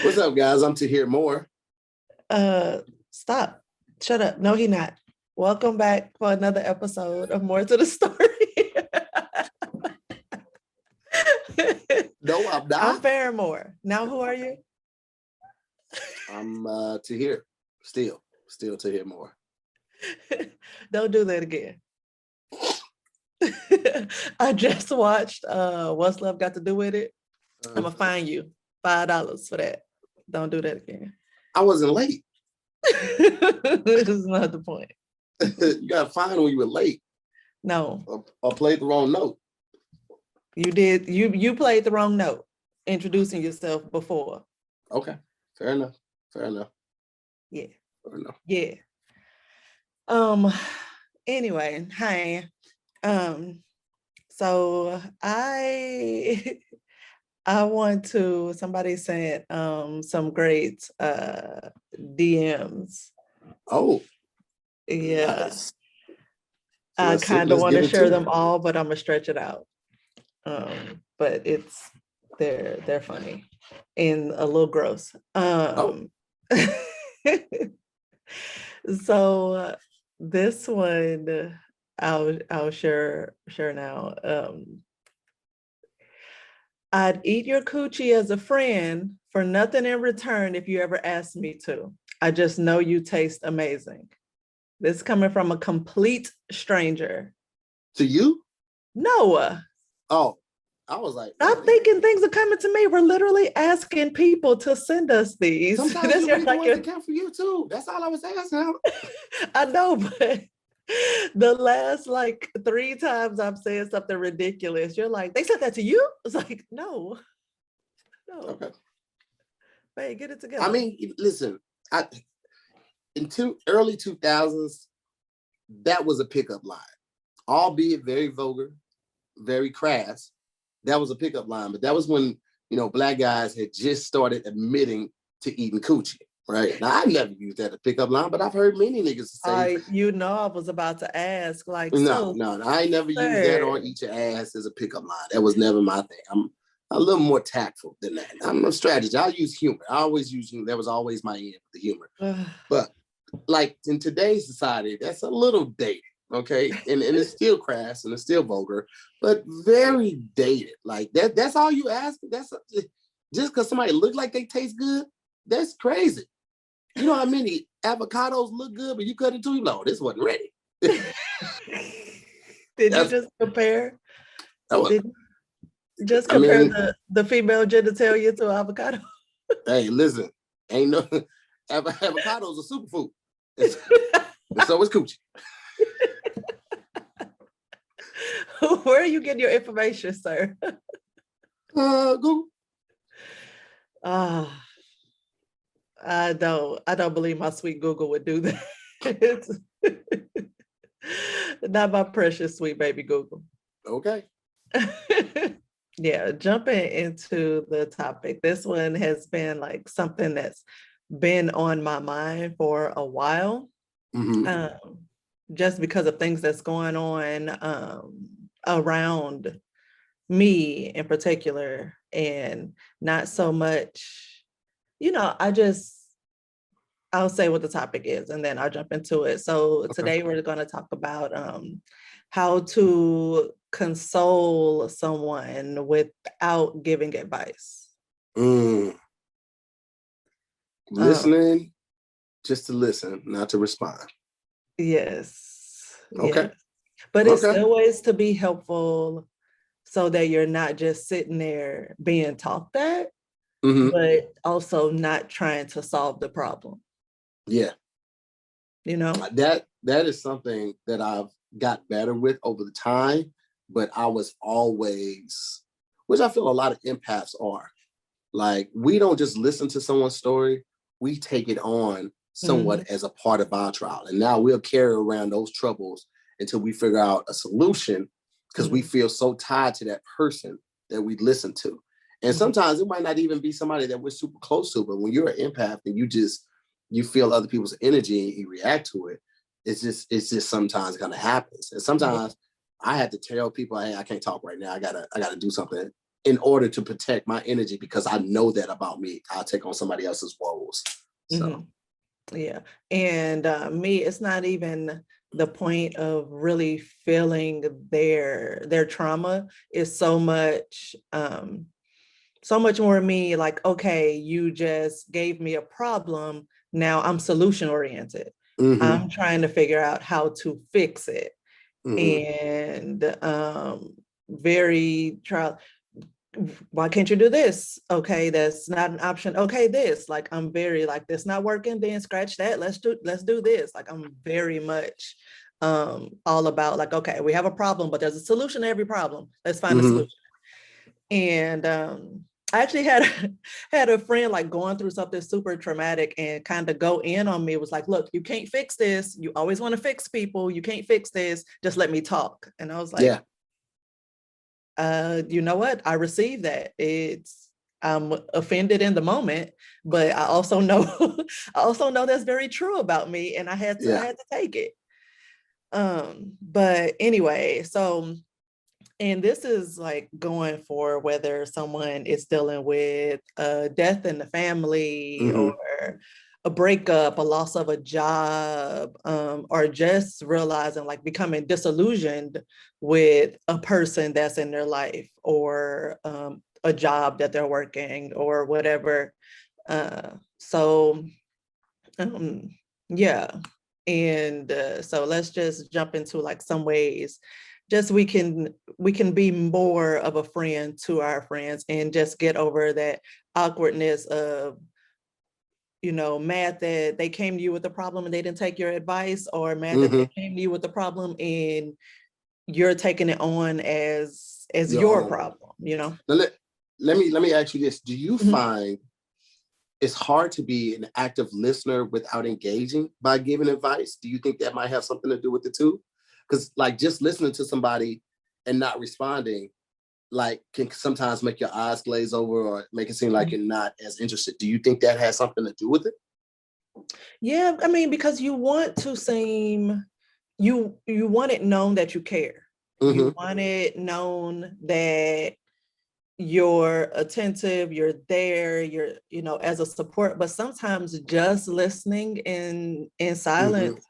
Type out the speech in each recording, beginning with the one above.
What's up, guys? I'm to hear more. Stop. Shut up. No, he not. Welcome back for another episode of More to the Story. No, I'm not. I'm Fairmore. Now, who are you? I'm to hear. Still to hear more. Don't do that again. I just watched What's Love Got to Do With It. I'm gonna fine you $5 for that. Don't do that again. I wasn't late. This is not the point. You got fined when you were late. No. Or played the wrong note. You did. You played the wrong note, introducing yourself before. Okay. Fair enough. Yeah. Fair enough. Yeah. Anyway, hi. So I want to, somebody sent some great DMs. Oh. Yeah. Nice. So I kind of want to share them all, but I'm gonna stretch it out. But they're funny and a little gross. So this one I'll share now. I'd eat your coochie as a friend for nothing in return if you ever asked me to. I just know you taste amazing. This is coming from a complete stranger. To you? No. Oh, I was like, I'm thinking things are coming to me. We're literally asking people to send us these. Sometimes you read the ones that come for you too. That's all I was asking. I know, but the last 3 times I've said something ridiculous, you're like, they said that to you? It's like, no. Okay. Hey, get it together. I mean, listen, in early 2000s, that was a pickup line, albeit very vulgar, very crass. That was a pickup line, but that was when, Black guys had just started admitting to eating coochie, right? Now, I never used that as a pickup line, but I've heard many niggas say. I was about to ask, No, I ain't never used that or eat your ass as a pickup line. That was never my thing. I'm a little more tactful than that. I'm a strategist. I use humor. I always use humor. That was always my end, the humor. But in today's society, that's a little dated. Okay, and it's still crass and it's still vulgar, but very dated. That's all you ask. Just because somebody look like they taste good, that's crazy. You know how many avocados look good, but you cut it too low. This wasn't ready. Did you just compare? The female genitalia to avocado? Hey, listen, ain't no avocados a superfood. And so is coochie. Where are you getting your information, sir? Google. I don't believe my sweet Google would do that. Not my precious sweet baby Google. Okay. Yeah, jumping into the topic. This one has been something that's been on my mind for a while. Mm-hmm. Just because of things that's going on around me in particular, and not so much, I'll say what the topic is and then I'll jump into it. So today we're going to talk about how to console someone without giving advice. Listening, just to listen, not to respond. Yes. Okay. Yes. But it's still ways to be helpful so that you're not just sitting there being talked at, but also not trying to solve the problem. Yeah. That is something that I've got better with over the time, but I was always, which I feel a lot of empaths are. We don't just listen to someone's story, we take it on somewhat as a part of our trial. And now we'll carry around those troubles until we figure out a solution, because we feel so tied to that person that we listen to. And sometimes it might not even be somebody that we're super close to, but when you're an empath and you feel other people's energy and you react to it, it's just sometimes kind of happens. And sometimes I had to tell people, hey, I can't talk right now. I gotta do something in order to protect my energy, because I know that about me. I'll take on somebody else's woes. So. Mm-hmm. Yeah. And me, it's not even the point of really feeling their trauma. Is so much more me like, okay, you just gave me a problem. Now I'm solution oriented. Mm-hmm. I'm trying to figure out how to fix it. Mm-hmm. And very trial. Why can't you do this? Okay, that's not an option. Okay, this, like, I'm very like, this not working, then scratch that. Let's do this. Like, I'm very much all about like, okay, we have a problem, but there's a solution to every problem. Let's find a solution. And I actually had a friend like going through something super traumatic and kind of go in on me. It was like, look, you can't fix this. You always want to fix people. You can't fix this. Just let me talk. And I was like, yeah. You know what? I received that. I'm offended in the moment, but I also know that's very true about me, and I had to take it. But anyway, so, and this is like going for whether someone is dealing with a death in the family, or a breakup, a loss of a job, or just realizing like becoming disillusioned with a person that's in their life, or a job that they're working, or whatever. So yeah. And so let's just jump into like some ways just we can be more of a friend to our friends, and just get over that awkwardness of, mad that they came to you with a problem and they didn't take your advice, or mad that they came to you with a problem and you're taking it on as your problem, Now let me ask you this. Do you find it's hard to be an active listener without engaging by giving advice? Do you think that might have something to do with it too? Because like just listening to somebody and not responding, like, can sometimes make your eyes glaze over or make it seem like you're not as interested. Do you think that has something to do with it? Yeah, I mean, because you want to seem, you want it known that you care. You want it known that you're attentive, you're there, you're, as a support. But sometimes just listening in silence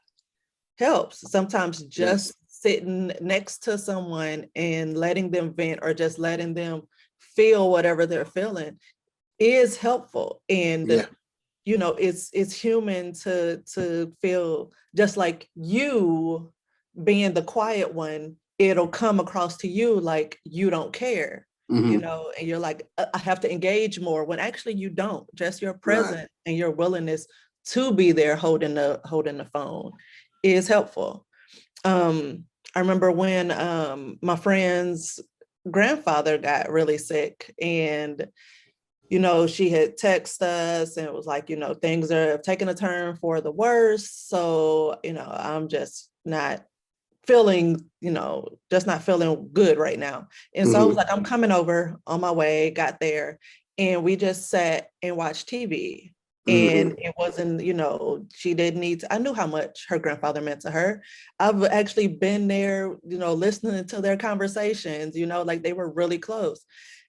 helps. Sometimes just sitting next to someone and letting them vent, or just letting them feel whatever they're feeling, is helpful. And it's human to feel just like you being the quiet one. It'll come across to you like you don't care, and you're like, I have to engage more, when actually you don't. Just your presence and your willingness to be there holding the phone is helpful. I remember when my friend's grandfather got really sick, and she had texted us and it was like, things are taking a turn for the worse. So, I'm just not feeling, just not feeling good right now. And so I was like, I'm coming over. On my way, got there, and we just sat and watched TV. And it wasn't, she didn't need to, I knew how much her grandfather meant to her. I've actually been there, listening to their conversations, like they were really close.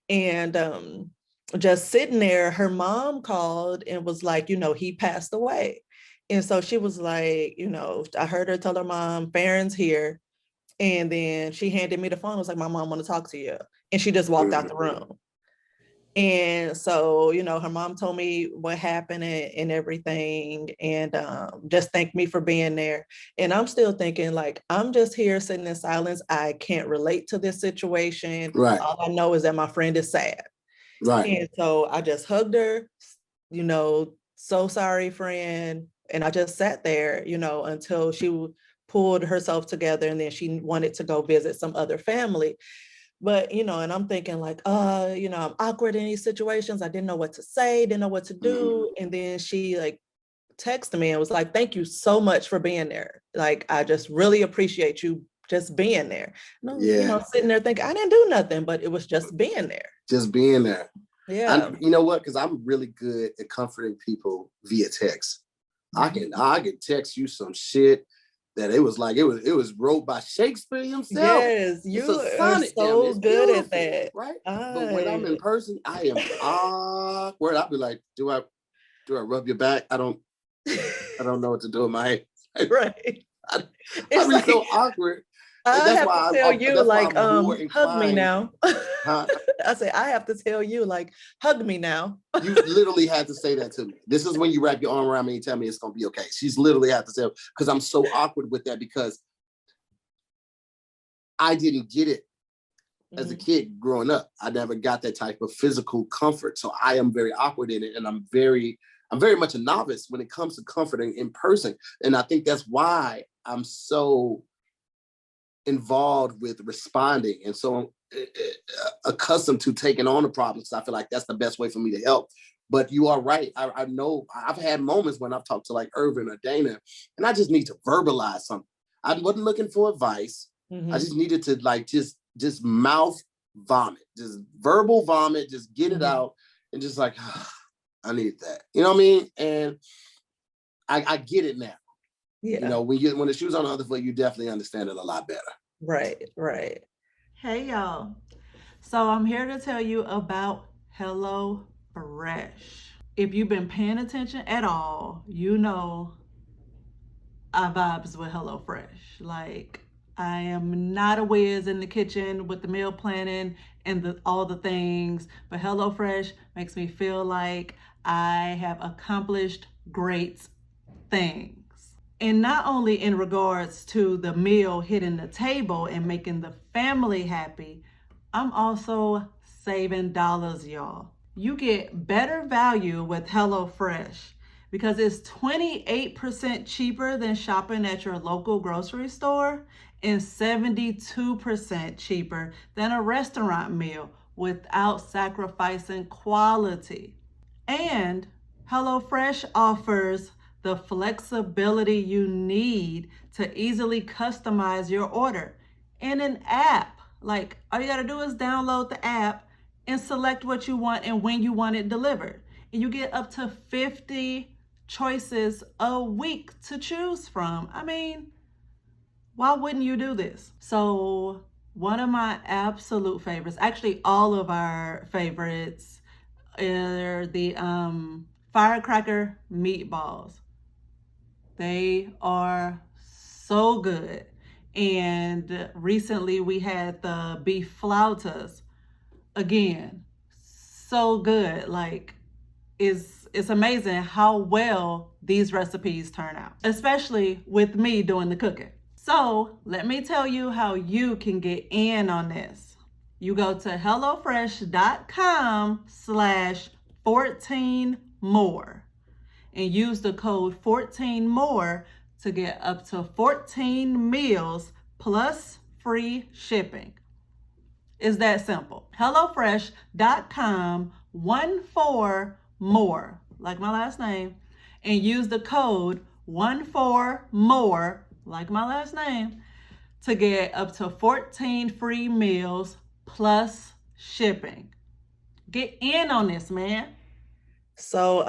And just sitting there, her mom called and was like, he passed away. And so she was like, I heard her tell her mom, Farron's here. And then she handed me the phone. I was like, my mom want to talk to you. And she just walked out the room. And so, her mom told me what happened and everything, and just thanked me for being there. And I'm still thinking, like, I'm just here sitting in silence. I can't relate to this situation. Right. All I know is that my friend is sad. Right. And so I just hugged her, so sorry, friend. And I just sat there, until she pulled herself together, and then she wanted to go visit some other family. But, and I'm thinking like, I'm awkward in these situations. I didn't know what to say, didn't know what to do. And then she like texted me and was like, thank you so much for being there. Like, I just really appreciate you just being there. And I'm, sitting there thinking, I didn't do nothing, but it was just being there. Just being there. Yeah. You know what? Because I'm really good at comforting people via text. I can text you some shit that it was like it was wrote by Shakespeare himself. Yes, It's you a are sonnet, damn it. so It's good at beautiful, that. right? But when I'm in person, I am awkward. I'll be like, do I rub your back? I don't know what to do with my hands. Right. I'd It's be like so awkward. And I that's have why to tell you, that's why like, I'm more hug me inclined. now. Huh? I say, I have to tell you, like, hug me now. You literally had to say that to me. This is when you wrap your arm around me and tell me it's gonna be okay. She's literally had to say, because I'm so awkward with that, because I didn't get it as a kid growing up. I never got that type of physical comfort. So I am very awkward in it. And I'm very much a novice when it comes to comforting in person. And I think that's why I'm so involved with responding and so accustomed to taking on the problems. I feel like that's the best way for me to help. But you are right. I know I've had moments when I've talked to like Irvin or Dana, and I just need to verbalize something. I wasn't looking for advice. I just needed to like just mouth vomit, just verbal vomit, just get it out, and just like, I need that. You know what I mean? And I get it now. Yeah. You know, when the shoe's on the other foot, you definitely understand it a lot better. Right, right. Hey y'all. So I'm here to tell you about Hello Fresh. If you've been paying attention at all, you know I vibes with Hello Fresh. Like, I am not a whiz in the kitchen with the meal planning and all the things, but Hello Fresh makes me feel like I have accomplished great things. And not only in regards to the meal hitting the table and making the family happy, I'm also saving dollars, y'all. You get better value with HelloFresh because it's 28% cheaper than shopping at your local grocery store and 72% cheaper than a restaurant meal without sacrificing quality. And HelloFresh offers the flexibility you need to easily customize your order in an app. Like, all you gotta do is download the app and select what you want and when you want it delivered. And you get up to 50 choices a week to choose from. I mean, why wouldn't you do this? So, one of my absolute favorites, actually all of our favorites, are the firecracker meatballs. They are so good. And recently we had the beef flautas. Again, so good. Like, it's amazing how well these recipes turn out, especially with me doing the cooking. So let me tell you how you can get in on this. You go to HelloFresh.com/14more and use the code 14more to get up to 14 meals plus free shipping. It's that simple. HelloFresh.com/14more, like my last name, and use the code 14more, like my last name, to get up to 14 free meals plus shipping. Get in on this, man. So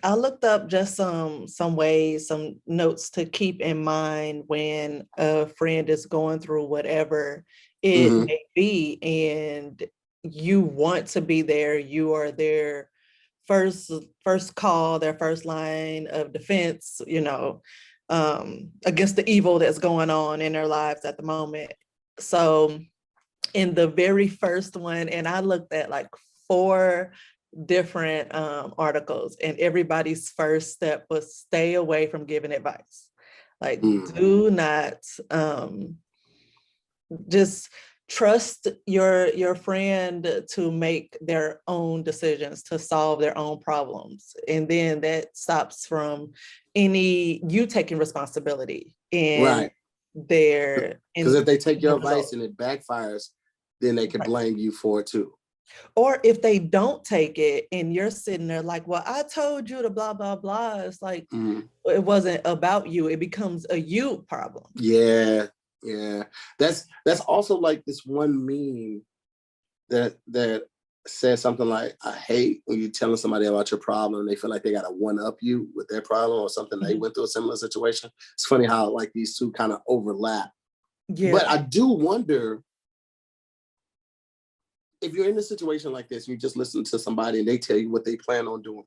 I looked up just some ways, some notes to keep in mind when a friend is going through whatever it may be, and you want to be there. You are their first call, their first line of defense, you know, against the evil that's going on in their lives at the moment. So in the very first one, and I looked at like 4 different articles, and everybody's first step was stay away from giving advice. Like, do not just trust your friend to make their own decisions, to solve their own problems, and then that stops from any you taking responsibility in their, because if they take your advice and it backfires, then they can blame you for it too. Or if they don't take it and you're sitting there like, well, I told you to blah, blah, blah. It's like, it wasn't about you. It becomes a you problem. Yeah. Yeah. That's also like this one meme that said something like, I hate when you're telling somebody about your problem and they feel like they got to one up you with their problem or something. They went through a similar situation. It's funny how like these two kind of overlap. Yeah. But I do wonder if you're in a situation like this, you just listen to somebody and they tell you what they plan on doing.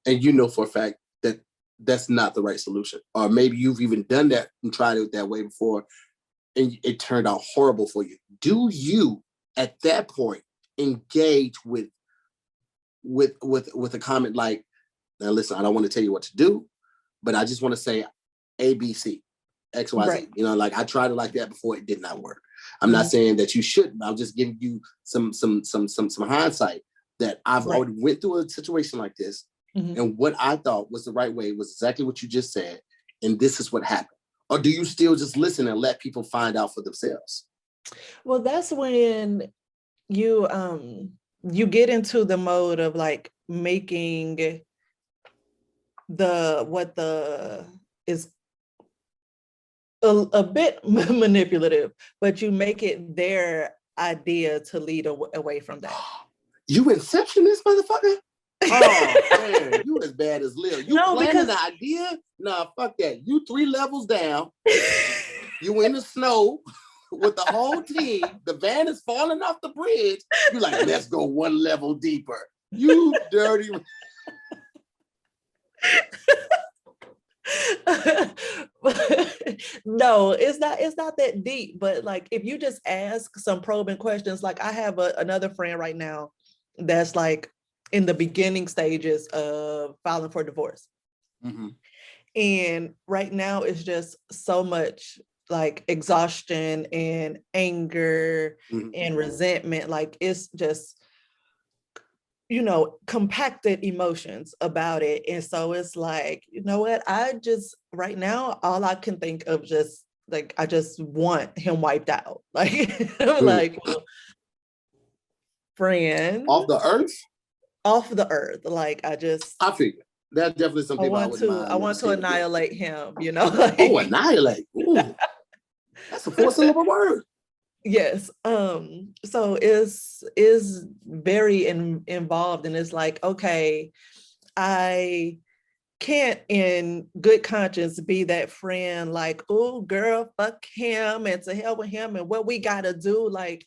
And you know for a fact that that's not the right solution. Or maybe you've even done that and tried it that way before and it turned out horrible for you. Do you at that point engage with a comment like, now listen, I don't want to tell you what to do, but I just want to say A, B, C, X, Y, Z. You know, like I tried it like that before, it did not work. I'm not saying that you shouldn't. I'm just giving you some hindsight that I've already went through a situation like this. And what I thought was the right way was exactly what you just said. And this is what happened. Or do you still just listen and let people find out for themselves? Well, that's when you get into the mode of like making what is a bit manipulative, but you make it their idea to lead away from that. You inception this motherfucker? Oh man, you as bad as Lil. You planning the idea? Nah, fuck that. You 3 levels down. You in the snow with the whole team. The van is falling off the bridge. You like, let's go 1 level deeper. You dirty. No, it's not that deep. But like, if you just ask some probing questions, like I have another friend right now that's like in the beginning stages of filing for divorce. And right now it's just so much like exhaustion and anger and resentment. Like it's just, you know, compacted emotions about it. And so it's like, you know what, I just right now, all I can think of just like, I just want him wiped out. Like, I'm like, well, friend. Off the earth? Off the earth. Like I figure. That's definitely some people I want to annihilate him, you know. Like, oh, annihilate. Ooh. That's a 4-syllable word. Yes. So is very involved, and it's like, okay, I can't in good conscience be that friend like, oh girl, fuck him and to hell with him and what we gotta do. Like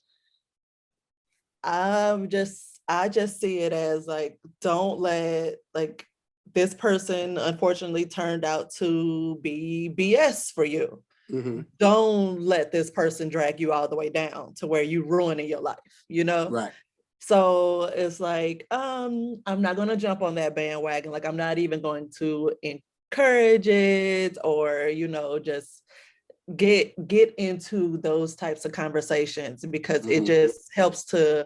I just see it as like, don't let like this person unfortunately turned out to be BS for you. Don't let this person drag you all the way down to where you ruining your life, you know? Right. So it's like, I'm not going to jump on that bandwagon. Like, I'm not even going to encourage it or, you know, just get into those types of conversations because it just helps to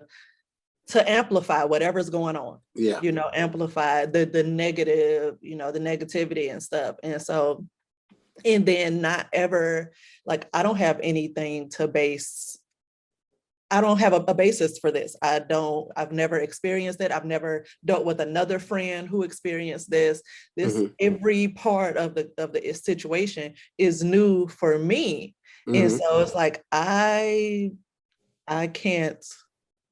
amplify whatever's going on. Yeah. You know, amplify the negative, you know, the negativity and stuff. And so, and then not ever, like, I don't have anything to base, I don't have a basis for this. I've never experienced it. I've never dealt with another friend who experienced this. Every part of the situation is new for me. And so it's like, I can't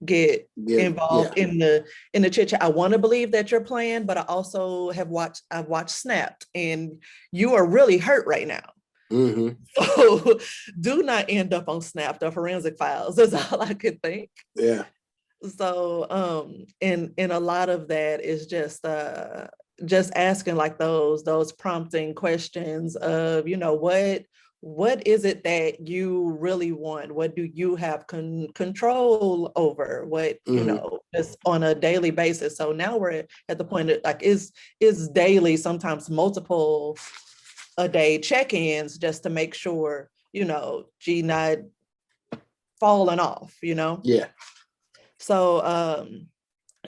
get involved in the chit chat. I want to believe that you're playing, but I also I've watched Snapped, and you are really hurt right now. So do not end up on Snapped or Forensic Files. That's all I could think. Yeah. So and a lot of that is just asking like those prompting questions of, you know, what is it that you really want? What do you have control over? What, you know, just on a daily basis. So now we're at the point that like is daily, sometimes multiple a day check-ins just to make sure, you know, she not falling off, you know? Yeah. So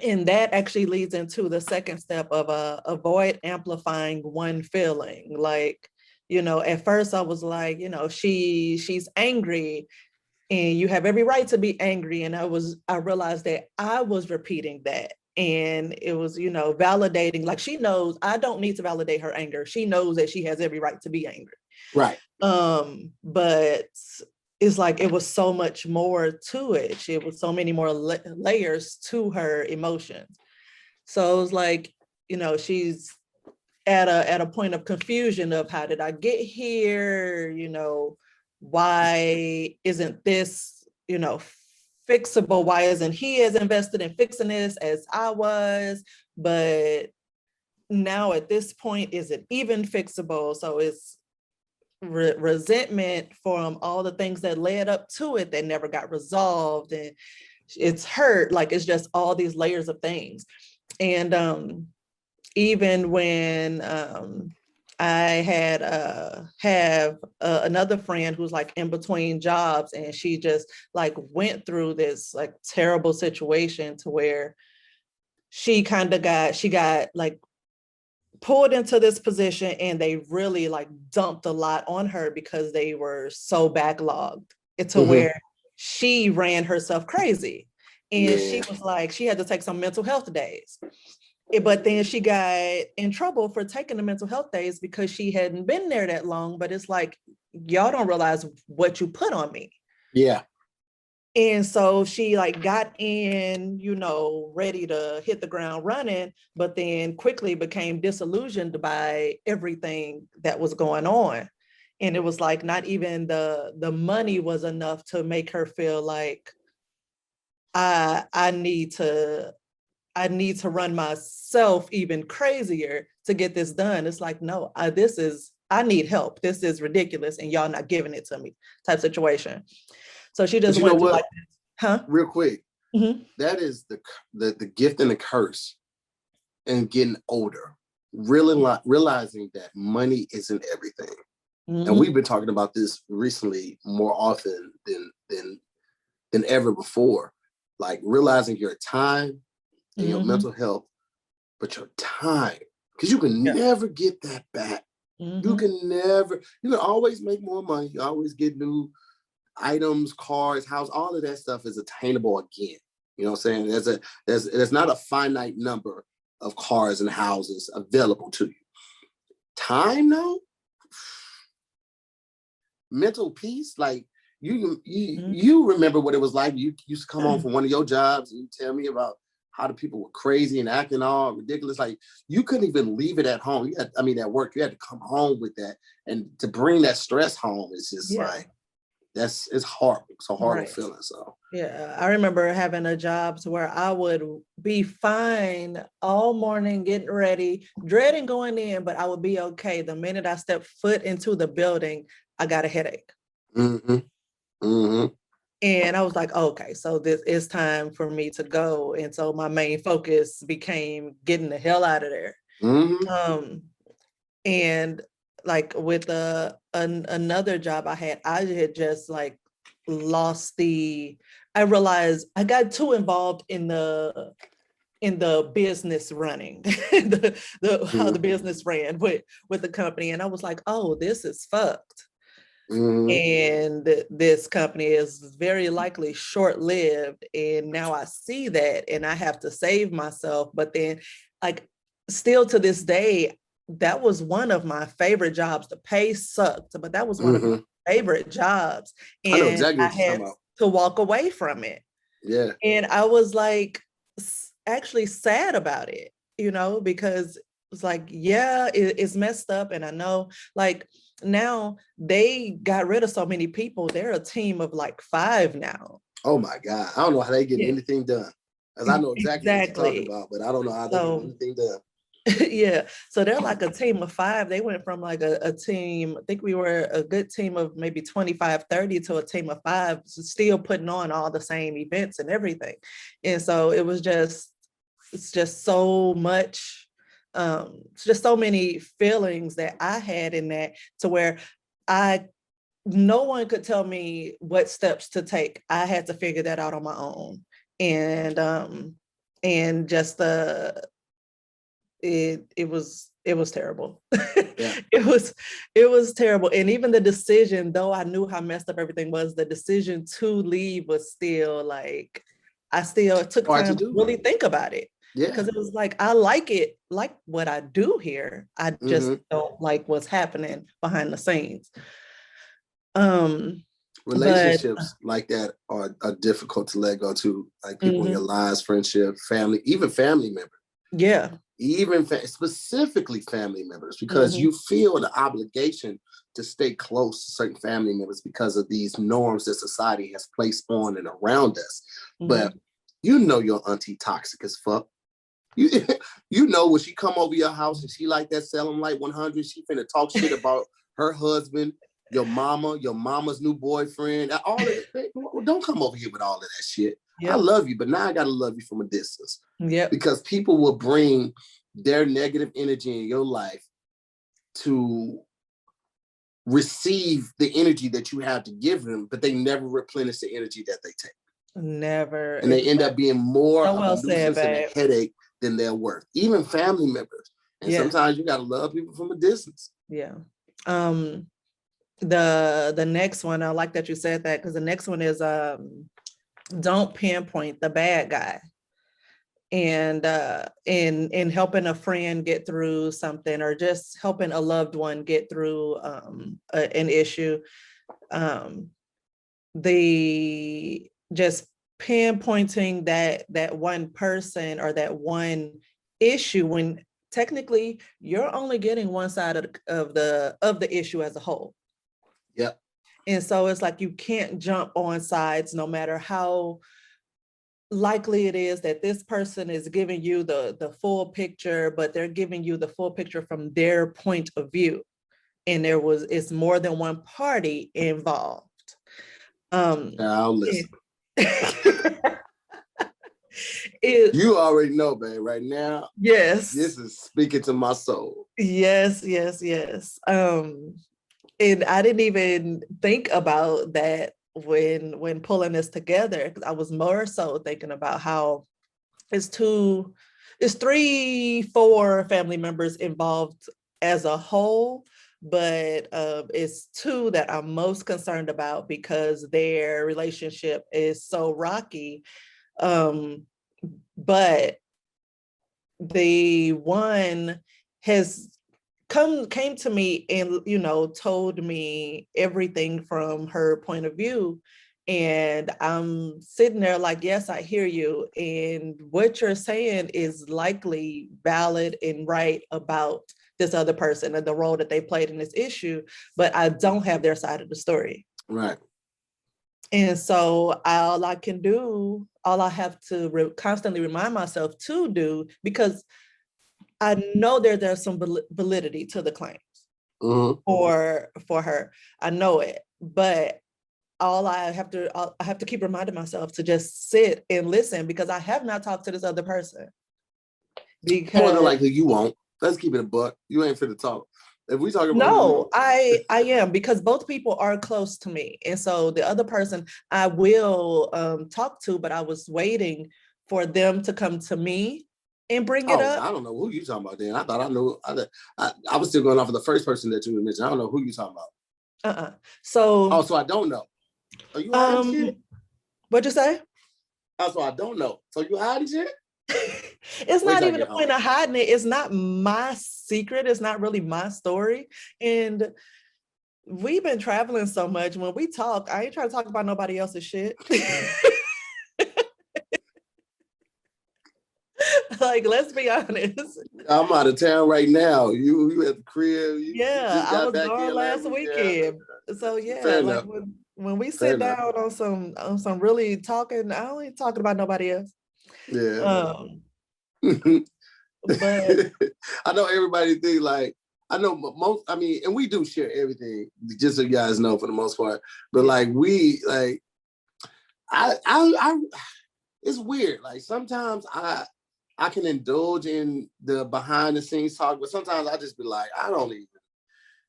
and that actually leads into the second step of avoid amplifying one feeling. Like, you know, at first I was like, you know, she's angry and you have every right to be angry. And I realized that I was repeating that. And it was, you know, validating, like she knows I don't need to validate her anger. She knows that she has every right to be angry. Right. But it's like it was so much more to it. It was so many more layers to her emotions. So it was like, you know, she's at a point of confusion of how did I get here? You know, why isn't this, you know, fixable? Why isn't he as invested in fixing this as I was? But now at this point, is it even fixable? So it's resentment from all the things that led up to it that never got resolved, and it's hurt. Like it's just all these layers of things. And even when I had have another friend who's like in between jobs, and she just like went through this like terrible situation to where she got like pulled into this position, and they really like dumped a lot on her because they were so backlogged to where she ran herself crazy. And she was like, she had to take some mental health days. But then she got in trouble for taking the mental health days because she hadn't been there that long. But it's like, y'all don't realize what you put on me. Yeah. And so she like got in, you know, ready to hit the ground running, but then quickly became disillusioned by everything that was going on. And it was like not even the money was enough to make her feel like I need to run myself even crazier to get this done. It's like, no, I need help. This is ridiculous, and y'all not giving it to me type situation. So she just went through like, real quick. That is the gift and the curse and getting older, really realizing that money isn't everything. And we've been talking about this recently more often than ever before. Like realizing your time and your mental health, but your time, because you can never get that back. You can always make more money. You always get new items, cars, house, all of that stuff is attainable again. You know what I'm saying? There's not a finite number of cars and houses available to you. Time though, mental peace, like you remember what it was like. You used to come home from one of your jobs and you tell me about how the people were crazy and acting all ridiculous. Like you couldn't even leave it at home. At work, you had to come home with that. And to bring that stress home, it's just like, it's horrible. It's a horrible feeling. So yeah, I remember having a job to where I would be fine all morning, getting ready, dreading going in, but I would be okay. The minute I stepped foot into the building, I got a headache. And I was like, okay, so this is time for me to go. And so my main focus became getting the hell out of there. And like with another job I had just like lost I realized I got too involved in the business running, how the business ran with the company. And I was like, oh, this is fucked. And this company is very likely short-lived. And now I see that and I have to save myself. But then like still to this day, that was one of my favorite jobs. The pay sucked, but that was one of my favorite jobs. And I know exactly what I had to walk away from it. Yeah. And I was like actually sad about it, you know, because it's like, yeah, it's messed up. And I know like now they got rid of so many people. They're a team of like 5 now. Oh my God. I don't know how they get anything done. Because I know exactly what you're talking about, but I don't know how they get anything done. Yeah, so they're like a team of 5. They went from like a team, I think we were a good team of maybe 25, 30 to a team of 5, still putting on all the same events and everything. And so it's just so much, it's just so many feelings that I had in that, to where no one could tell me what steps to take. I had to figure that out on my own. And just it was terrible. Yeah. It was terrible. And even the decision, though I knew how messed up everything was, the decision to leave was still like, I still took time to really think about it. Yeah. Because it was like, I like what I do here. I just don't like what's happening behind the scenes. Relationships like that are difficult to let go to, like people in your lives, friendship, family, even family members. Yeah. Even specifically family members, because you feel the obligation to stay close to certain family members because of these norms that society has placed on and around us. But you know your auntie toxic as fuck. You know when she come over your house and she like that Selling Light 100, she finna talk shit about her husband, your mama's new boyfriend, all of it. Don't come over here with all of that shit. Yep. I love you, but now I gotta love you from a distance. Yeah. Because people will bring their negative energy in your life to receive the energy that you have to give them, but they never replenish the energy that they take. Never. And they end up being more of a nuisance and a headache than they're worth. Even family members. And sometimes you gotta love people from a distance. Yeah. The next one, I like that you said that, because the next one is don't pinpoint the bad guy. And in helping a friend get through something, or just helping a loved one get through an issue, the just pinpointing that one person or that one issue, when technically you're only getting one side of the issue as a whole. Yep. And so it's like you can't jump on sides, no matter how likely it is that this person is giving you the full picture, but they're giving you the full picture from their point of view. And it's more than one party involved. I'll listen. You already know, babe, right now. Yes. This is speaking to my soul. Yes. And I didn't even think about that when pulling this together, because I was more so thinking about how it's 3-4 family members involved as a whole, but it's 2 that I'm most concerned about because their relationship is so rocky. But the one came to me and, told me everything from her point of view. And I'm sitting there like, yes, I hear you. And what you're saying is likely valid and right about this other person and the role that they played in this issue, but I don't have their side of the story. Right. And so all I have to constantly remind myself to do, because I know there's some validity to the claims for her. I know it, but I have to keep reminding myself to just sit and listen, because I have not talked to this other person. Because more than likely you won't. Let's keep it a buck. You ain't fit to talk. If we talk about no, I am, because both people are close to me, and so the other person I will talk to, but I was waiting for them to come to me and bring it up. I don't know who you talking about then. I thought I knew. I was still going off of the first person that you mentioned. I don't know who you talking about. So. So I don't know. Are you hiding shit? What'd you say? So I don't know. So you hiding shit? It's not even the point of hiding it. It's not my secret. It's not really my story. And we've been traveling so much. When we talk, I ain't trying to talk about nobody else's shit. Like, let's be honest. I'm out of town right now. You at the crib. I was gone last weekend. So like when we sit down on some really talking, I don't ain't talking about nobody else. Yeah. But I know everybody think like, I know most, and we do share everything, just so you guys know, for the most part. But like I it's weird. Like sometimes I can indulge in the behind the scenes talk, but sometimes I just be like, I don't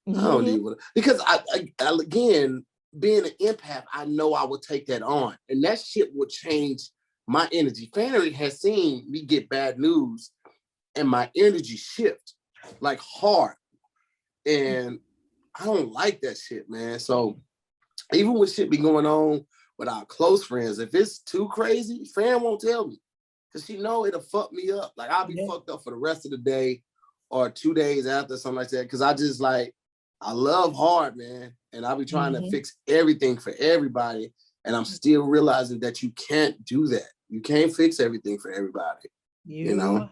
even, because I again, being an empath, I know I will take that on, and that shit will change my energy. Fanny has seen me get bad news and my energy shift like hard. And I don't like that shit, man. So even with shit be going on with our close friends, if it's too crazy, Fan won't tell me, because she know it'll fuck me up. Like I'll be fucked up for the rest of the day or 2 days after, something like that. Because I just like, I love hard, man. And I be trying to fix everything for everybody. And I'm still realizing that you can't do that. You can't fix everything for everybody. You know?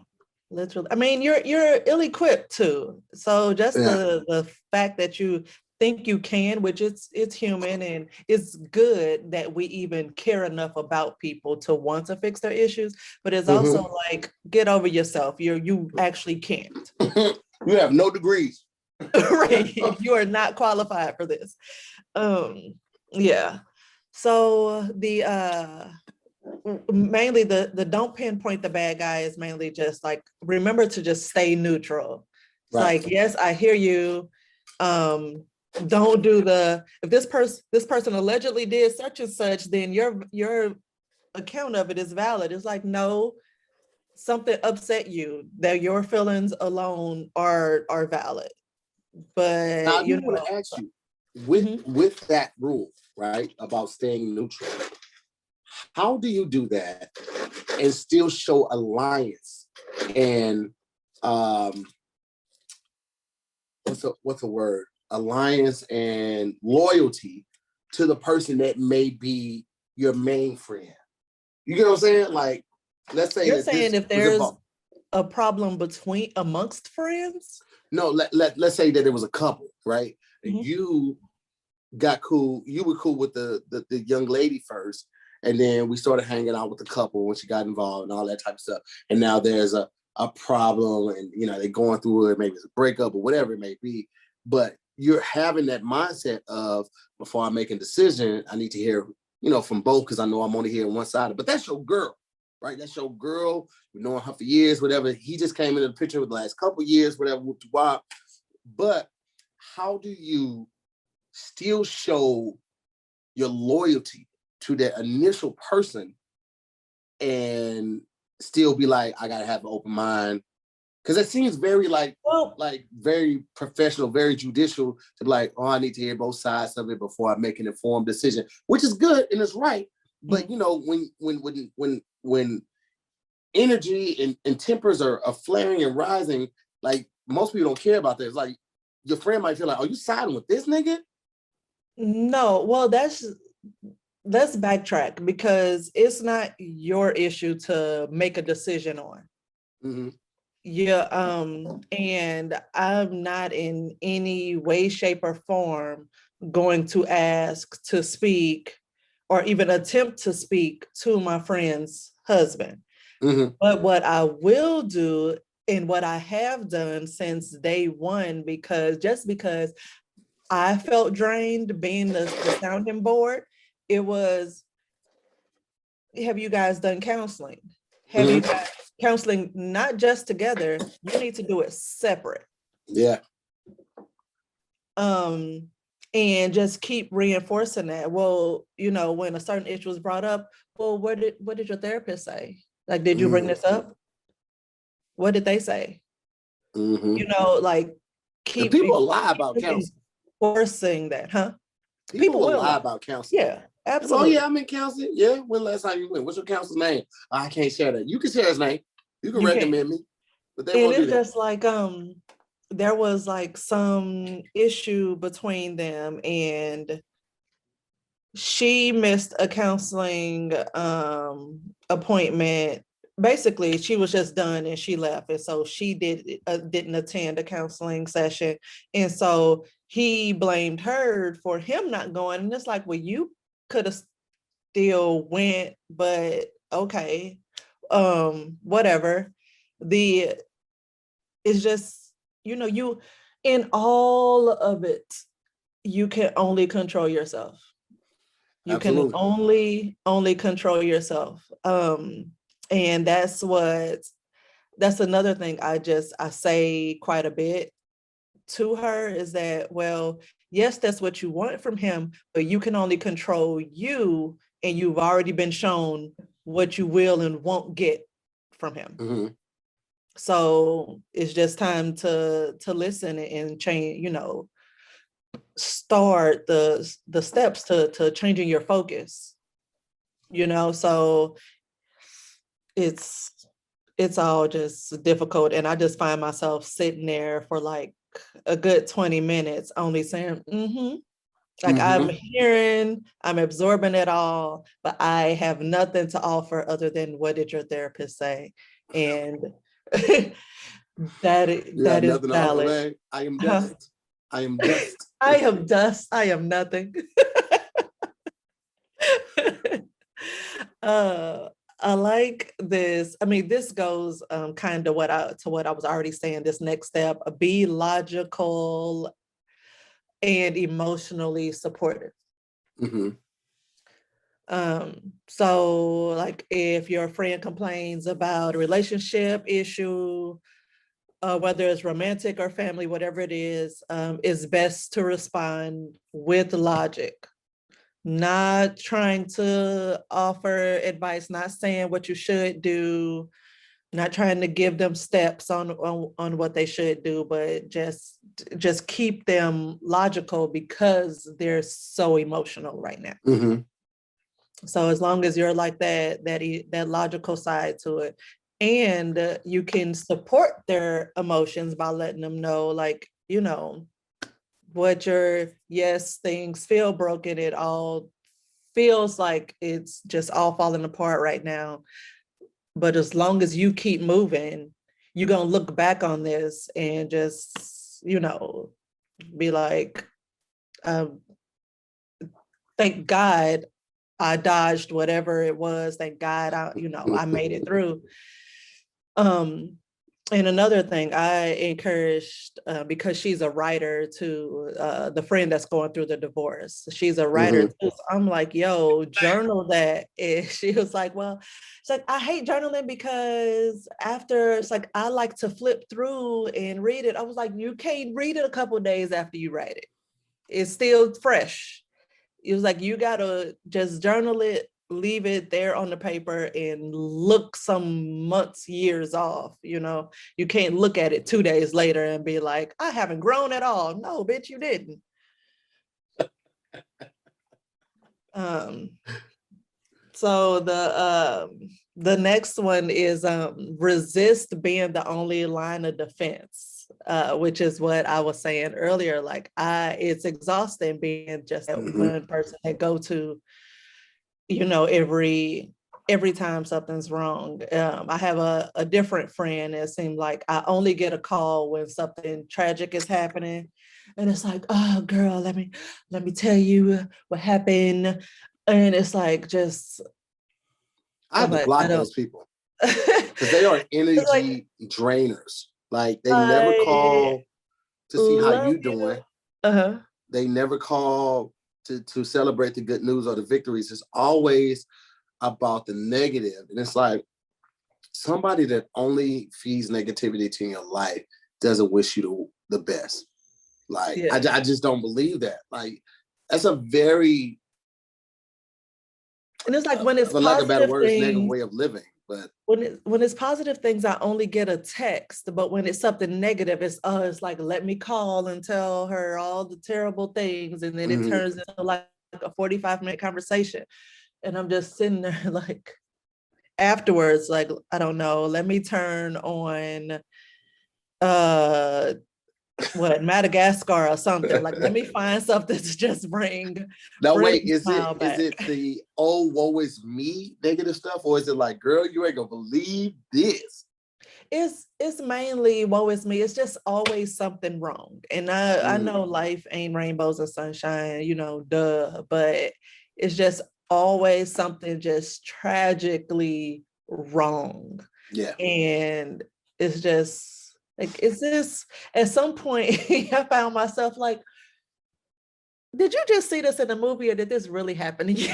Literally. I mean, you're ill-equipped too. So just the fact that you think you can, which it's human, and it's good that we even care enough about people to want to fix their issues, but it's also like, get over yourself. You actually can't. You have no degrees. Right. You are not qualified for this. Yeah. So mainly the don't pinpoint the bad guy is mainly just like, remember to just stay neutral. It's like, yes, I hear you. Don't do if this person allegedly did such and such, then your account of it is valid. It's like, no, something upset you, that your feelings alone are valid. But now, I do want to ask you, with that rule, right, about staying neutral, how do you do that and still show alliance and what's a word? Alliance and loyalty to the person that may be your main friend? You get what I'm saying? Like, let's say you're saying if there's a problem amongst friends. No, let's say that it was a couple, right? And you got cool. You were cool with the young lady first, and then we started hanging out with the couple when she got involved and all that type of stuff. And now there's a problem, and they're going through it. Maybe it's a breakup or whatever it may be. But you're having that mindset of, before I make a decision, I need to hear from both, because I know I'm only hearing one side. But that's your girl, right? That's your girl. We've known her for years, whatever. He just came into the picture with the last couple of years, whatever. But how do you still show your loyalty to that initial person and still be like, I gotta have an open mind? Because it seems very like very professional, very judicial to be like, oh, I need to hear both sides of it before I make an informed decision, which is good and it's right. But when energy and tempers are flaring and rising, like, most people don't care about that. It's like, your friend might feel like, are you siding with this nigga? No, well, let's backtrack, because it's not your issue to make a decision on. Yeah, and I'm not in any way, shape, or form going to ask to speak or even attempt to speak to my friend's husband. But what I will do, and what I have done since day one, because I felt drained being the sounding board, it was, have you guys done counseling? Have you guys counseling, not just together, you need to do it separate. Yeah. And just keep reinforcing that. Well, when a certain issue was brought up, well, what did your therapist say? Like, did you bring this up? What did they say? Like, keep people lie about counseling. Forcing that, huh? People will lie about counseling. Yeah, absolutely. Oh yeah, I'm in counseling. Yeah, when last time you went? What's your counselor's name? I can't share that. You can share his name. You can recommend me. But they won't do that. And it's just like there was like some issue between them, and she missed a counseling appointment. Basically, she was just done and she left, and so she didn't attend a counseling session, and so he blamed her for him not going. And it's like, well, you could have still went, but okay, whatever. It's just, you, in all of it, you can only control yourself. You Absolutely. Can only control yourself. And that's another thing I say quite a bit to her, is that, well, yes, that's what you want from him, but you can only control you, and you've already been shown what you will and won't get from him. So it's just time to listen and change, start the steps to changing your focus, so it's it's all just difficult. And I just find myself sitting there for like a good 20 minutes only saying, like I'm hearing, I'm absorbing it all, but I have nothing to offer other than what did your therapist say? And that is nothing to offer, valid. man. I am dust. I am dust. I am dust. I am nothing. I like this. I mean, this goes kind of what I was already saying. This next step: be logical and emotionally supportive. So like if your friend complains about a relationship issue, whether it's romantic or family, whatever it is, it's best to respond with logic, not trying to offer advice, not saying what you should do, not trying to give them steps on what they should do, but just keep them logical because they're so emotional right now. So as long as you're like that logical side to it, and you can support their emotions by letting them know, like, what your things feel broken. It all feels like it's just all falling apart right now. But as long as you keep moving, you're going to look back on this and just, be like, thank God I dodged whatever it was. Thank God I made it through. And another thing I encouraged, because she's a writer to the friend that's going through the divorce. She's a writer too. So I'm like, yo, journal that. And she was like, well, it's like, I hate journaling because after, it's like, I like to flip through and read it. I was like, you can't read it a couple of days after you write it. It's still fresh. It was like, you gotta just journal it, leave it there on the paper and look some months, years off. You can't look at it 2 days later and be like, I haven't grown at all. No, bitch, you didn't. So the next one is resist being the only line of defense, which is what I was saying earlier. Like it's exhausting being just that one person that go to, every time something's wrong. I have a different friend. It seemed like I only get a call when something tragic is happening. And it's like, oh girl, let me tell you what happened. And it's like, I have to block those people because they are energy drainers. Like they never call to see how you doing. They never call to celebrate the good news or the victories. It's always about the negative. And it's like somebody that only feeds negativity to your life doesn't wish you the best. Like, I just don't believe that. Like, that's a very, and it's like when it's for lack of better words, negative way of living. But when it's positive things, I only get a text. But when it's something negative, it's like, let me call and tell her all the terrible things. And then it turns into like a 45-minute conversation. And I'm just sitting there like afterwards, like, I don't know, let me turn on Madagascar or something. Like, let me find something to just bring. Now wait, is it the woe is me negative stuff, or is it like, girl, you ain't gonna believe this? It's mainly woe is me. It's just always something wrong. And I know life ain't rainbows and sunshine, duh, but it's just always something just tragically wrong. Yeah. And it's just like, is this, at some point I found myself like, did you just see this in a movie or did this really happen to you?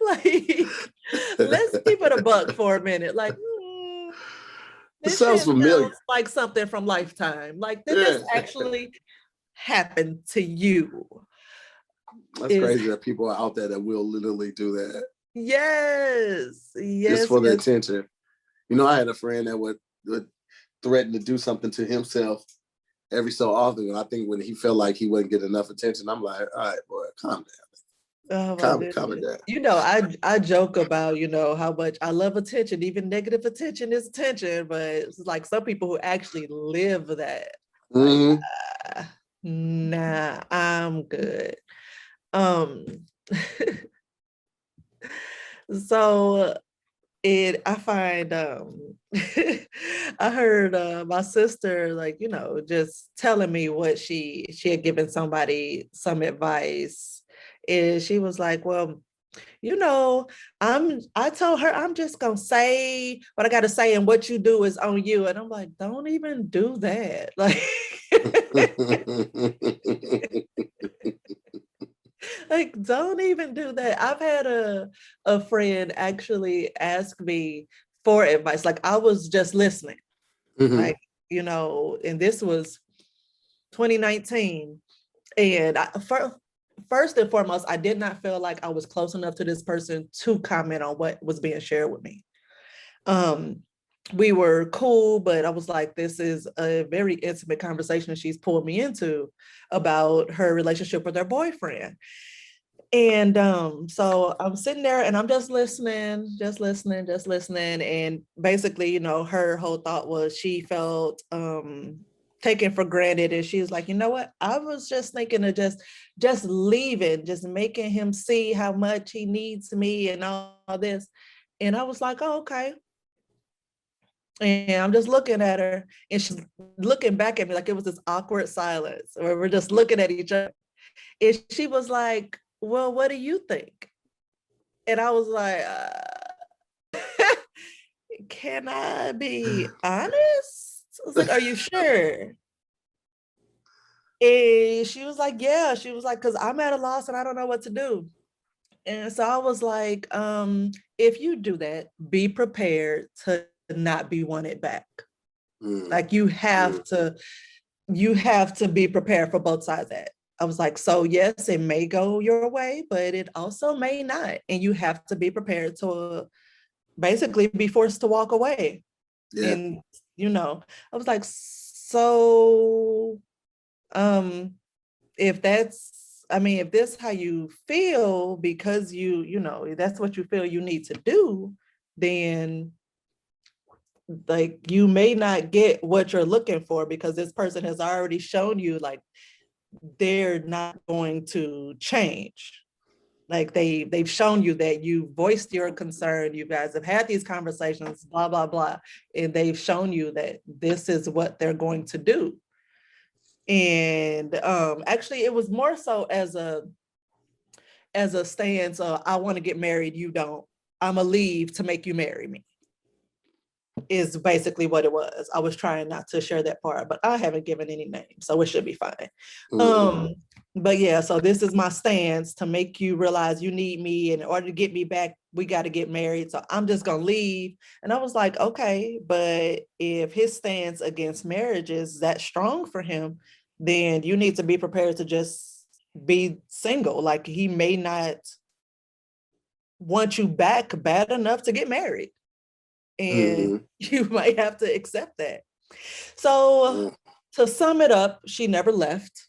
Like, let's keep it a buck for a minute. Like, this sounds familiar. Like something from Lifetime. Like, did this actually happen to you? That's crazy that people are out there that will literally do that. Yes. Just for the attention. I had a friend that would threaten to do something to himself every so often. And I think when he felt like he wouldn't get enough attention, I'm like, all right, boy, calm down. Oh my Comment goodness. that. You know, I joke about, you know, how much I love attention. Even negative attention is attention, but it's like some people who actually live that. Like, nah, I'm good. Um, so I find I heard my sister, like, you know, just telling me what she had given somebody some advice. And she was like, well, you know, I told her I'm just gonna say what I gotta say, and what you do is on you. And I'm like, don't even do that. Like, like, don't even do that. I've had a friend actually ask me for advice. Like, I was just listening. Like, you know, and this was 2019. And first and foremost, I did not feel like I was close enough to this person to comment on what was being shared with me. We were cool, but I was like, this is a very intimate conversation she's pulled me into about her relationship with her boyfriend. And so I'm sitting there and I'm just listening. And basically, you know, her whole thought was she felt taken for granted. And she was like, you know what? I was just thinking of just leaving, just making him see how much he needs me and all this. And I was like, oh, okay. And I'm just looking at her and she's looking back at me like it was this awkward silence where we're just looking at each other. And she was like, well, what do you think? And I was like, can I be honest? I was like, are you sure? And she was like, yeah. She was like, because I'm at a loss and I don't know what to do. And so I was like, if you do that, be prepared to not be wanted back. Like you have to be prepared for both sides of that. I was like, so yes, it may go your way, but it also may not. And you have to be prepared to basically be forced to walk away. Yeah. And, you know, I was like, so if if this how you feel because you know, that's what you feel you need to do, then like you may not get what you're looking for because this person has already shown you like they're not going to change. Like they've shown you that you voiced your concern, you guys have had these conversations, blah blah blah, and they've shown you that this is what they're going to do. And actually it was more so as a stance of I want to get married, you don't, I'ma leave to make you marry me, is basically what it was. I was trying not to share that part, but I haven't given any names, so it should be fine. But yeah, so this is my stance to make you realize you need me. In order to get me back, we got to get married. So I'm just going to leave. And I was like, okay, but if his stance against marriage is that strong for him, then you need to be prepared to just be single. Like he may not want you back bad enough to get married. And you might have to accept that. So to sum it up, she never left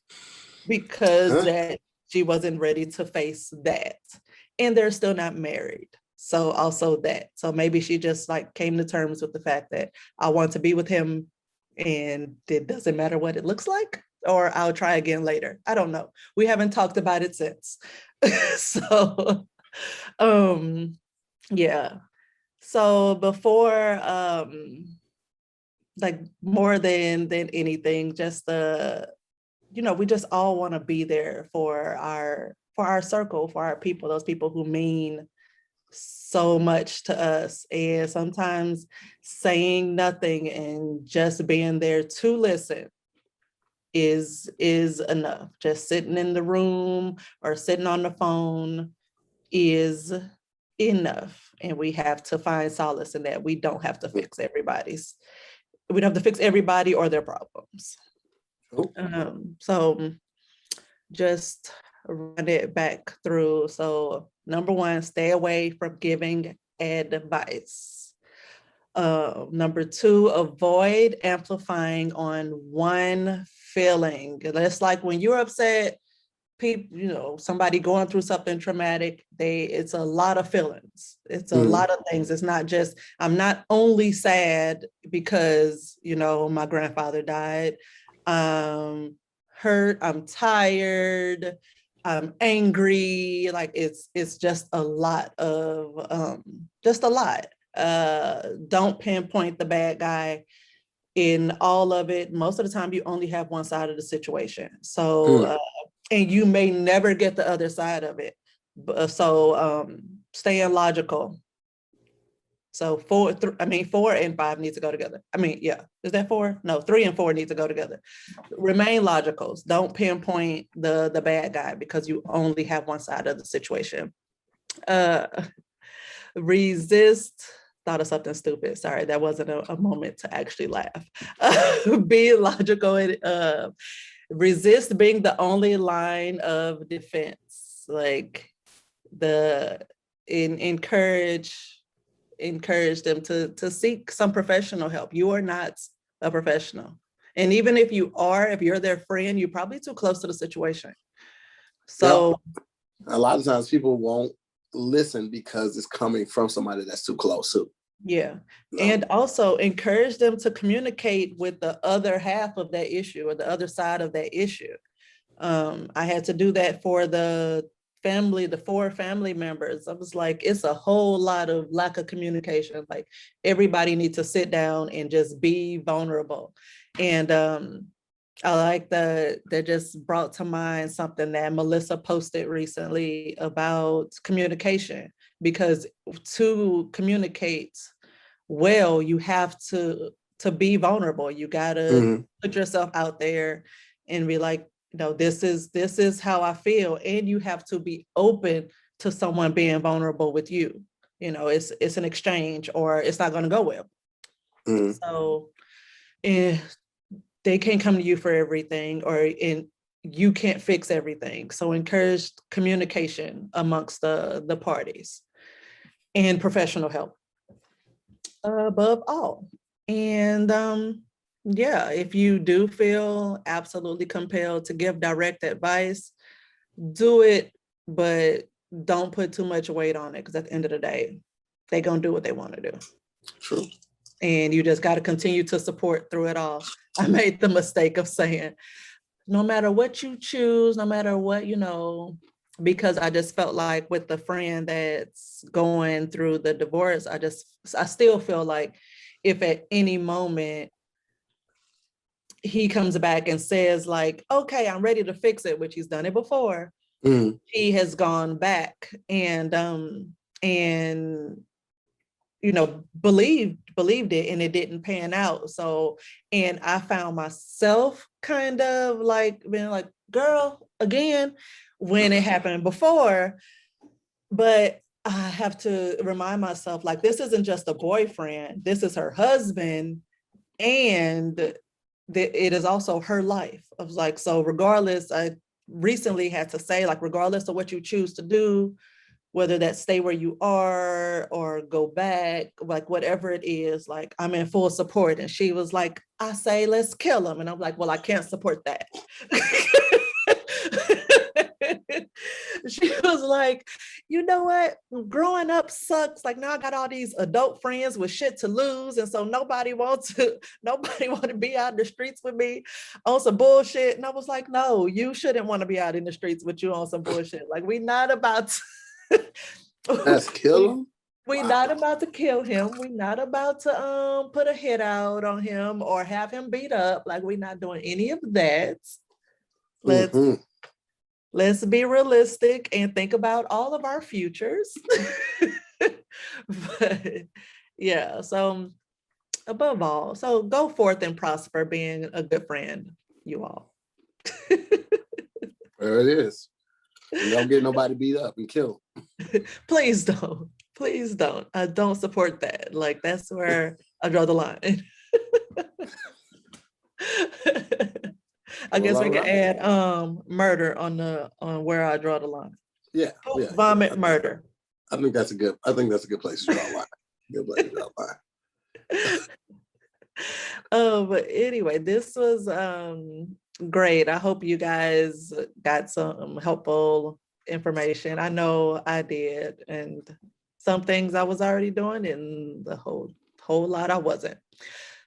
because that she wasn't ready to face that. And they're still not married. So also that. So maybe she just like came to terms with the fact that I want to be with him and it doesn't matter what it looks like, or I'll try again later. I don't know. We haven't talked about it since. So yeah. So before like more than anything, just you know, we just all want to be there for our circle, for our people, those people who mean so much to us. And sometimes saying nothing and just being there to listen is enough. Just sitting in the room or sitting on the phone is enough. And we have to find solace in that. We don't have to fix we don't have to fix everybody or their problems. So just run it back through. So number one, stay away from giving advice. Number two, avoid amplifying on one feeling. That's like when you're upset, people, somebody going through something traumatic, it's a lot of feelings. It's a lot of things. It's not just, I'm not only sad because, my grandfather died. I'm hurt, I'm tired, I'm angry. Like it's just a lot of, just a lot. Don't pinpoint the bad guy in all of it. Most of the time you only have one side of the situation. So, and you may never get the other side of it. So staying logical. So 4 and 5 need to go together. Is that 4? No, 3 and 4 need to go together. Remain logical. Don't pinpoint the bad guy because you only have one side of the situation. Resist. Thought of something stupid. Sorry, that wasn't a moment to actually laugh. Be logical and resist being the only line of defense. Like encourage them to seek some professional help. You are not a professional. And even if you're their friend, you're probably too close to the situation. So a lot of times people won't listen because it's coming from somebody that's too close to. Yeah. And also encourage them to communicate with the other half of that issue or the other side of that issue. I had to do that for the 4 family members. I was like, it's a whole lot of lack of communication. Like everybody needs to sit down and just be vulnerable. And I like that just brought to mind something that Melissa posted recently about communication, because to communicate well, you have to be vulnerable. You gotta put yourself out there and be like, this is how I feel. And you have to be open to someone being vulnerable with you. It's an exchange or it's not gonna go well. So they can't come to you for everything, and you can't fix everything. So encourage communication amongst the parties and professional help above all. And if you do feel absolutely compelled to give direct advice, do it, but don't put too much weight on it, because at the end of the day, they're gonna do what they want to do. True. And you just got to continue to support through it all. I made the mistake of saying, no matter what you choose, no matter what, because I just felt like with the friend that's going through the divorce, I still feel like if at any moment he comes back and says like, okay, I'm ready to fix it, which he's done it before, he has gone back and believed it, and it didn't pan out. So, and I found myself kind of like being like, girl, again, when it happened before. But I have to remind myself, like, this isn't just a boyfriend, this is her husband, and it is also her life. I was like, so regardless, I recently had to say, like, regardless of what you choose to do, whether that stay where you are or go back, like whatever it is, like I'm in full support. And she was like, I say, let's kill him. And I'm like, well, I can't support that. She was like, you know what? Growing up sucks. Like now I got all these adult friends with shit to lose. And so nobody want to be out in the streets with me on some bullshit. And I was like, no, you shouldn't want to be out in the streets with you on some bullshit. Like we not about to let's kill him. We're not about to kill him. We're not about to put a hit out on him or have him beat up. Like we're not doing any of that. Let's be realistic and think about all of our futures. But yeah, so above all, so go forth and prosper being a good friend, you all. There it is. You don't get nobody beat up and killed. Please don't. Please don't. I don't support that. Like that's where I draw the line. I guess we can add murder on where I draw the line. Yeah. Vomit, murder. I think that's a good place to draw a line. Good place to draw a line. But anyway, this was Great. I hope you guys got some helpful information. I know I did, and some things I was already doing, and the whole lot I wasn't.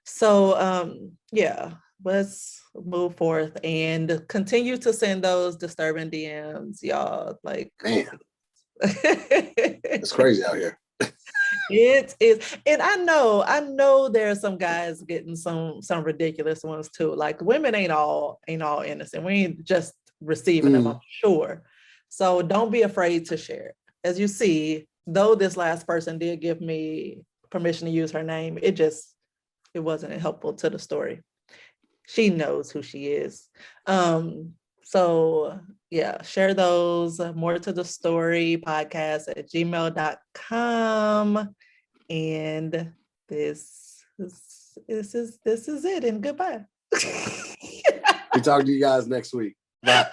So yeah, let's move forth and continue to send those disturbing DMs, y'all. Like, man, it's crazy out here. It is, and I know there are some guys getting some ridiculous ones too. Like, women ain't all innocent. We ain't just receiving them, I'm sure. So don't be afraid to share. As you see, though this last person did give me permission to use her name, it wasn't helpful to the story. She knows who she is. So yeah, share those more to the story podcast at gmail.com. And this is it. And goodbye. We talk to you guys next week. Bye.